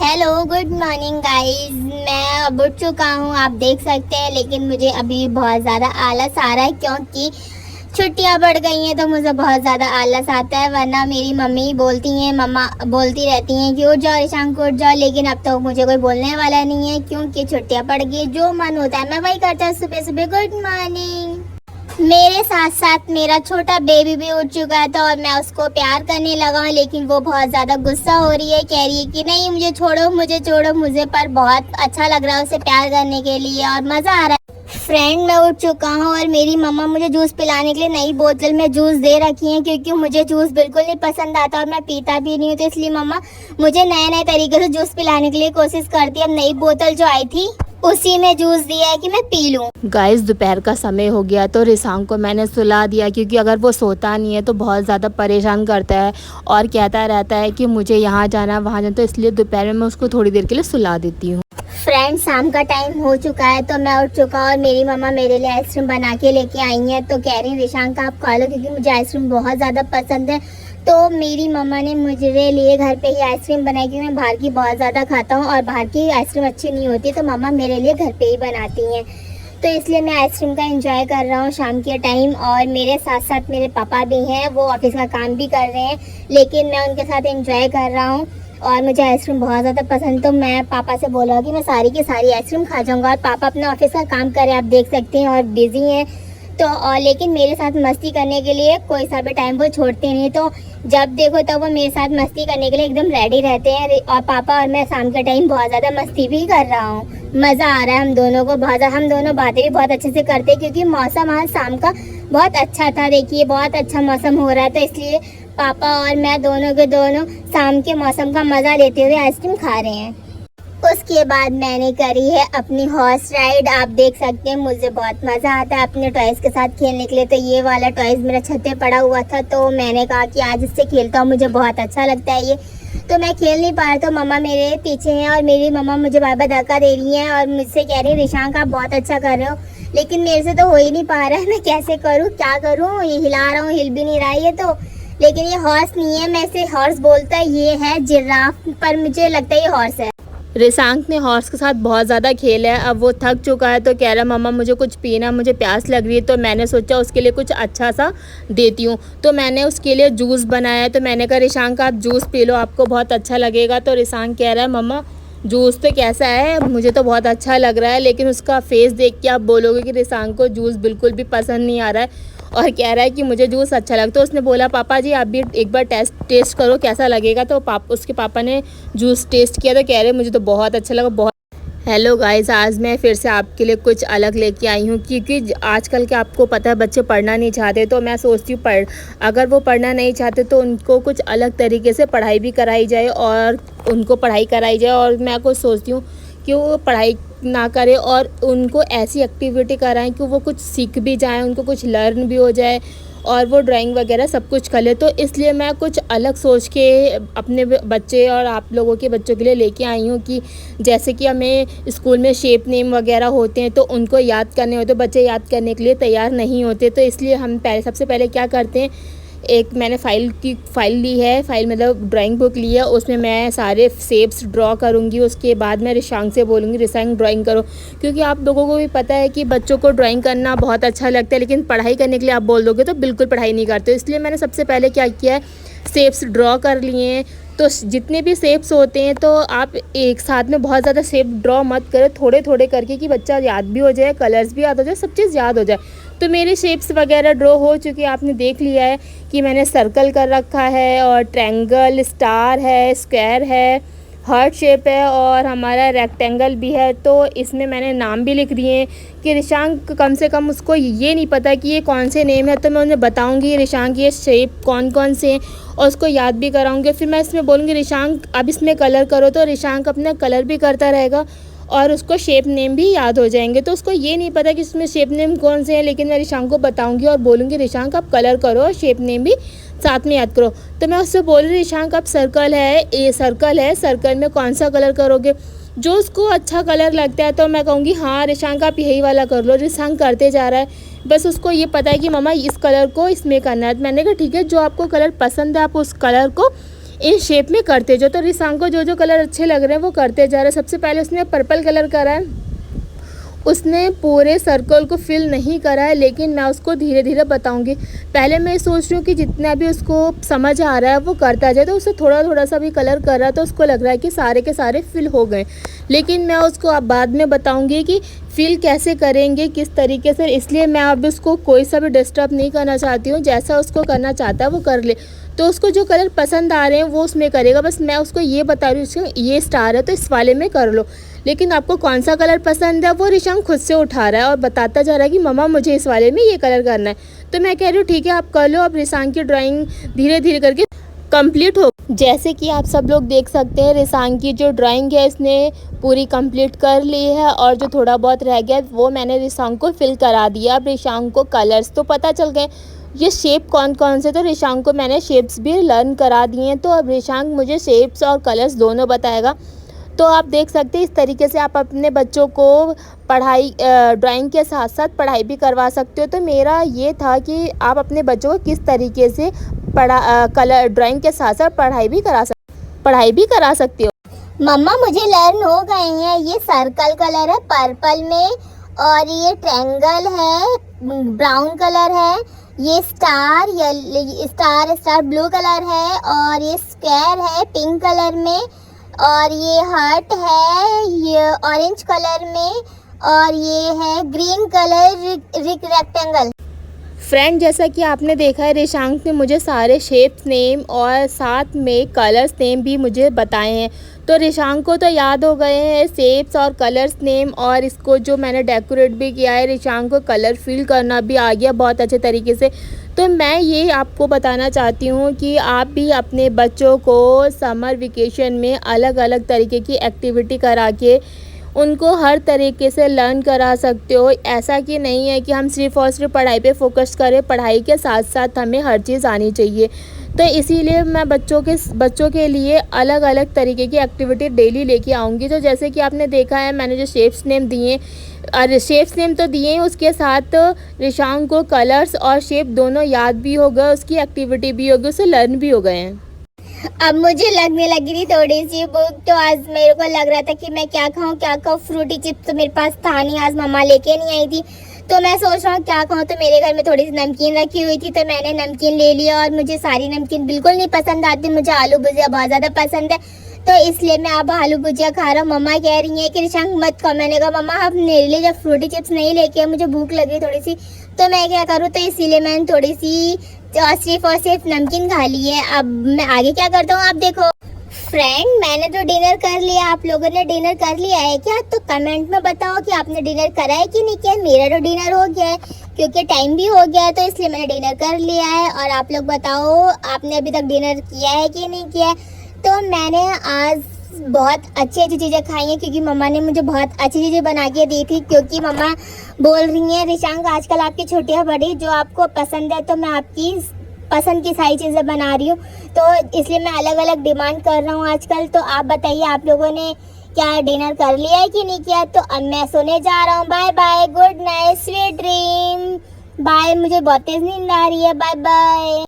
Hello good morning guys. मैं अब उठ चुका हूँ, आप देख सकते हैं, लेकिन मुझे अभी बहुत ज़्यादा आलस आ रहा है क्योंकि छुट्टियां बढ़ गई हैं तो मुझे बहुत ज़्यादा आलस आता है। वरना मेरी मम्मी बोलती हैं, मम्मा बोलती रहती हैं कि उठ जाओ ईशान उठ जाओ, लेकिन अब तो मुझे कोई बोलने वाला नहीं है क्योंकि छुट्टियां पड़ गई। जो मन होता है मैं वही करता हूँ सुबह सुबह। Good morning. मेरे साथ साथ मेरा छोटा बेबी भी उठ चुका था और मैं उसको प्यार करने लगा हूँ, लेकिन वो बहुत ज़्यादा गुस्सा हो रही है, कह रही है कि नहीं मुझे छोड़ो मुझे छोड़ो मुझे। पर बहुत अच्छा लग रहा है उसे प्यार करने के लिए और मज़ा आ रहा है। फ्रेंड, मैं उठ चुका हूँ और मेरी मम्मा मुझे जूस पिलाने के लिए नई बोतल में जूस दे रखी है क्योंकि मुझे जूस बिल्कुल नहीं पसंद आता और मैं पीता भी नहीं हूँ, तो इसलिए मम्मा मुझे नए नए तरीके से जूस पिलाने के लिए कोशिश करती है। अब नई बोतल जो आई थी उसी में जूस दिया है कि मैं पी लूँ। गाइस दोपहर का समय हो गया तो रिसांग को मैंने सुला दिया क्योंकि अगर वो सोता नहीं है तो बहुत ज़्यादा परेशान करता है और कहता रहता है कि मुझे यहाँ जाना वहाँ जाना, तो इसलिए दोपहर में मैं उसको थोड़ी देर के लिए सुला देती हूँ। फ्रेंड, शाम का टाइम हो चुका है तो मैं उठ चुका और मेरी मम्मा मेरे लिए आइसक्रीम बना के लेके आई हैं, तो कह रही रिशांक आप खा लो क्योंकि मुझे आइसक्रीम बहुत ज़्यादा पसंद है। तो मेरी मम्मा ने मुझे लिए घर पे ही आइसक्रीम बनाई क्योंकि मैं बाहर की बहुत ज़्यादा खाता हूँ और बाहर की आइसक्रीम अच्छी नहीं होती, तो मम्मा मेरे लिए घर पे ही बनाती हैं। तो इसलिए मैं आइसक्रीम का एंजॉय कर रहा हूँ शाम के टाइम। और मेरे साथ साथ मेरे पापा भी हैं, वो ऑफिस का काम भी कर रहे हैं, लेकिन मैं उनके साथ एंजॉय कर रहा हूँ और मुझे आइसक्रीम बहुत ज़्यादा पसंद। तो मैं पापा से बोला कि मैं सारी की सारी आइसक्रीम खा जाऊँगा और पापा अपना ऑफिस का काम कर रहे हैं, आप देख सकते हैं, और बिज़ी हैं। तो और लेकिन मेरे साथ मस्ती करने के लिए कोई सा भी टाइम वो छोड़ते नहीं, तो जब देखो तब वो मेरे साथ मस्ती करने के लिए एकदम रेडी रहते हैं। और पापा और मैं शाम के टाइम बहुत ज़्यादा मस्ती भी कर रहा हूँ, मज़ा आ रहा है हम दोनों को बहुत। हम दोनों बातें भी बहुत अच्छे से करते हैं क्योंकि मौसम आज शाम का बहुत अच्छा था। देखिए बहुत अच्छा मौसम हो रहा है, तो इसलिए पापा और मैं दोनों के दोनों शाम के मौसम का मज़ा लेते हुए आइसक्रीम खा रहे हैं। उसके बाद मैंने करी है अपनी हॉर्स राइड। आप देख सकते हैं मुझे बहुत मज़ा आता है अपने टॉयज़ के साथ खेलने के लिए। तो ये वाला टॉयज़ मेरा छत पे पड़ा हुआ था, तो मैंने कहा कि आज इससे खेलता हूँ, मुझे बहुत अच्छा लगता है ये। तो मैं खेल नहीं पा रहा, तो मम्मा मेरे पीछे हैं और मेरी मम्मा मुझे बार बार धक्का दे रही हैं और मुझसे कह रही है रिशांक आप बहुत अच्छा कर रहे हो, लेकिन मेरे से तो हो ही नहीं पा रहा है। मैं कैसे करूँ, क्या करूँ, ये हिला रहा हूँ, हिल भी नहीं रहा है ये तो। लेकिन ये हॉर्स नहीं है, मैं इसे हॉर्स बोलता है, ये है जिराफ, पर मुझे लगता है ये हॉर्स है। रिसांक ने हॉर्स के साथ बहुत ज़्यादा खेला है, अब वो थक चुका है तो कह रहा मम्मा मुझे कुछ पीना, मुझे प्यास लग रही है। तो मैंने सोचा उसके लिए कुछ अच्छा सा देती हूँ, तो मैंने उसके लिए जूस बनाया। तो मैंने कहा रिशांक आप जूस पी लो, आपको बहुत अच्छा लगेगा। तो रिशांक कह रहा है मम्मा जूस तो कैसा है, मुझे तो बहुत अच्छा लग रहा है, लेकिन उसका फेस देख के आप बोलोगे कि रिशांक को जूस बिल्कुल भी पसंद नहीं आ रहा है और कह रहा है कि मुझे जूस अच्छा लगता है। तो उसने बोला पापा जी आप भी एक बार टेस्ट करो कैसा लगेगा। तो उसके पापा ने जूस टेस्ट किया तो कह रहे मुझे तो बहुत अच्छा लगा, बहुत। हेलो गाइस, आज मैं फिर से आपके लिए कुछ अलग लेके आई हूँ क्योंकि आजकल के आपको पता है बच्चे पढ़ना नहीं चाहते, तो मैं सोचती हूँ अगर वो पढ़ना नहीं चाहते तो उनको कुछ अलग तरीके से पढ़ाई भी कराई जाए और उनको पढ़ाई कराई जाए। और मैं कुछ सोचती हूँ कि वो पढ़ाई ना करे और उनको ऐसी एक्टिविटी कराएं कि वो कुछ सीख भी जाएं, उनको कुछ लर्न भी हो जाए और वो ड्राइंग वगैरह सब कुछ कर ले। तो इसलिए मैं कुछ अलग सोच के अपने बच्चे और आप लोगों के बच्चों के लिए लेके आई हूँ कि जैसे कि हमें स्कूल में शेप नेम वगैरह होते हैं तो उनको याद करने होते, बच्चे याद करने के लिए तैयार नहीं होते। तो इसलिए हम सबसे पहले क्या करते हैं, एक मैंने फ़ाइल ली है, फ़ाइल मतलब ड्राइंग बुक ली है, उसमें मैं सारे शेप्स ड्रॉ करूँगी। उसके बाद मैं रिशांक से बोलूँगी रिशांक ड्राइंग करो, क्योंकि आप लोगों को भी पता है कि बच्चों को ड्राइंग करना बहुत अच्छा लगता है, लेकिन पढ़ाई करने के लिए आप बोल दोगे तो बिल्कुल पढ़ाई नहीं करते। इसलिए मैंने सबसे पहले क्या किया है, शेप्स ड्रॉ कर लिए हैं। तो जितने भी शेप्स होते हैं तो आप एक साथ में बहुत ज़्यादा शेप ड्रॉ मत करो, थोड़े थोड़े करके, कि बच्चा याद भी हो जाए, कलर्स भी याद हो जाए, सब चीज़ याद हो जाए। तो मेरे शेप्स वगैरह ड्रॉ हो चुकी है, आपने देख लिया है कि मैंने सर्कल कर रखा है और ट्रायंगल, स्टार है, स्क्वायर है, हार्ट शेप है और हमारा रेक्टेंगल भी है। तो इसमें मैंने नाम भी लिख दिए हैं कि रिशांक कम से कम उसको ये नहीं पता कि ये कौन से नेम है, तो मैं उन्हें बताऊंगी रिशांक ये शेप कौन कौन से हैं और उसको याद भी कराऊंगी। फिर मैं इसमें बोलूँगी रिशांक अब इसमें कलर करो, तो रिशांक अपना कलर भी करता रहेगा और उसको शेप नेम भी याद हो जाएंगे। तो उसको ये नहीं पता कि इसमें शेप नेम कौन से हैं, लेकिन मैं रिशांक को बताऊंगी और बोलूँगी रिशांक आप कलर करो और शेप नेम भी साथ में याद करो। तो मैं उससे बोल रही रिशांक अब सर्कल है, ए सर्कल है, सर्कल में कौन सा कलर करोगे, जो उसको अच्छा कलर लगता है। तो मैं कहूँगी हाँ रिशांक आप यही वाला कर लो। रिशांक करते जा रहा है, बस उसको ये पता है कि मम्मा इस कलर को इसमें करना है। मैंने कहा ठीक है, जो आपको कलर पसंद है आप उस कलर को इन शेप में करते जाओ। तो रिशांग को जो जो कलर अच्छे लग रहे हैं वो करते जा रहे हैं। सबसे पहले उसने पर्पल कलर करा है, उसने पूरे सर्कल को फिल नहीं करा है, लेकिन मैं उसको धीरे धीरे बताऊंगी। पहले मैं सोच रही हूँ कि जितना भी उसको समझ आ रहा है वो करता जाए, तो उससे थोड़ा थोड़ा सा भी कलर कर रहा है तो उसको लग रहा है कि सारे के सारे फिल हो गए, लेकिन मैं उसको अब बाद में बताऊंगी कि फिल कैसे करेंगे, किस तरीके से। इसलिए मैं अब उसको कोई सा भी डिस्टर्ब नहीं करना चाहती हूँ, जैसा उसको करना चाहता है वो कर ले। तो उसको जो कलर पसंद आ रहे हैं वो उसमें करेगा। बस मैं उसको ये बता रही हूँ ये स्टार है तो इस वाले में कर लो, लेकिन आपको कौन सा कलर पसंद है वो रिशांग खुद से उठा रहा है और बताता जा रहा है कि मम्मा मुझे इस वाले में ये कलर करना है। तो मैं कह रही हूँ ठीक है आप कर लो। अब रिशांग की ड्राइंग धीरे धीरे करके कंप्लीट हो। जैसे कि आप सब लोग देख सकते हैं रिशांग की जो ड्राइंग है इसने पूरी कंप्लीट कर ली है, और जो थोड़ा बहुत रह गया वो मैंने रिशांग को फिल करा दिया। अब रिशांग को कलर्स तो पता चल गए, ये शेप कौन कौन से, तो रिशांग को मैंने शेप्स भी लर्न करा दिए हैं। तो अब रिशांग मुझे शेप्स और कलर्स दोनों बताएगा। तो आप देख सकते हैं इस तरीके से आप अपने बच्चों को पढ़ाई ड्राइंग के साथ साथ पढ़ाई भी करवा सकते हो। तो मेरा ये था कि आप अपने बच्चों को किस तरीके से कलर ड्राइंग के साथ साथ पढ़ाई भी करा सकते हो। मम्मा मुझे लर्न हो गए हैं, ये सर्कल कलर है पर्पल में, और ये ट्रायंगल है ब्राउन कलर है, ये स्टार ब्लू कलर है, और ये स्क्वायर है पिंक कलर में, और ये हार्ट है ये ऑरेंज कलर में, और ये है ग्रीन कलर रेक्टेंगल। फ्रेंड जैसा कि आपने देखा है रिशांक ने मुझे सारे शेप्स नेम और साथ में कलर्स नेम भी मुझे बताए हैं। तो रिशांक को तो याद हो गए हैं शेप्स और कलर्स नेम, और इसको जो मैंने डेकोरेट भी किया है रिशांक को कलर फिल करना भी आ गया बहुत अच्छे तरीके से। तो मैं ये आपको बताना चाहती हूँ कि आप भी अपने बच्चों को समर वेकेशन में अलग अलग तरीके की एक्टिविटी करा के उनको हर तरीके से लर्न करा सकते हो। ऐसा कि नहीं है कि हम सिर्फ़ और सिर्फ पढ़ाई पे फोकस करें, पढ़ाई के साथ साथ हमें हर चीज़ आनी चाहिए। तो इसीलिए मैं बच्चों के लिए अलग अलग तरीके की एक्टिविटी डेली लेके आऊँगी। तो जैसे कि आपने देखा है मैंने जो शेप्स नेम दिए, और शेप्स नेम तो दिए हैं, उसके साथ रिशांक को कलर्स और शेप दोनों याद भी हो गए, उसकी एक्टिविटी भी हो गई, उसे लर्न भी हो गए हैं। अब मुझे लगने लगी थी थोड़ी सी भूख, तो आज मेरे को लग रहा था कि मैं क्या खाऊं। फ्रूटी चिप्स तो मेरे पास था नहीं, आज मम्मा लेके नहीं आई थी, तो मैं सोच रहा हूँ क्या खाऊं। तो मेरे घर में थोड़ी सी नमकीन रखी हुई थी, तो मैंने नमकीन ले लिया, और मुझे सारी नमकीन बिल्कुल नहीं पसंद आती, मुझे आलू भुजिया बहुत ज़्यादा पसंद है, तो इसलिए मैं अब आलू भुजिया खा रहा हूँ। मम्मा कह रही है कि रिशांक मत खाओ। मैंने कहा मम्मा आप मेरे लिए जब फ्रूटी चिप्स नहीं लेके, मुझे भूख लगी थोड़ी सी, तो मैं क्या करूँ, तो इसीलिए मैंने थोड़ी सी सिर्फ और सिर्फ नमकीन खा ली है। अब मैं आगे क्या करता हूँ आप देखो। फ्रेंड मैंने तो डिनर कर लिया, आप लोगों ने डिनर कर लिया है क्या? तो कमेंट में बताओ कि आपने डिनर करा है कि नहीं किया। मेरा तो डिनर हो गया है, क्योंकि टाइम भी हो गया है, तो इसलिए मैंने डिनर कर लिया है। और आप लोग बताओ आपने अभी तक डिनर किया है कि नहीं किया है। तो मैंने आज बहुत अच्छी अच्छी चीज़ें खाई हैं, क्योंकि मम्मा ने मुझे बहुत अच्छी चीज़ें बना के दी थी, क्योंकि मम्मा बोल रही हैं रिशांक आजकल आपकी छुट्टियाँ बढ़ी, जो आपको पसंद है तो मैं आपकी पसंद की सारी चीज़ें बना रही हूँ, तो इसलिए मैं अलग अलग डिमांड कर रहा हूँ आजकल। तो आप बताइए आप लोगों ने क्या डिनर कर लिया है कि नहीं किया। तो अब मैं सोने जा रहा हूँ। Bye bye, good night, sweet dream. Bye, मुझे बहुत तेज़ नींद आ रही है। Bye bye.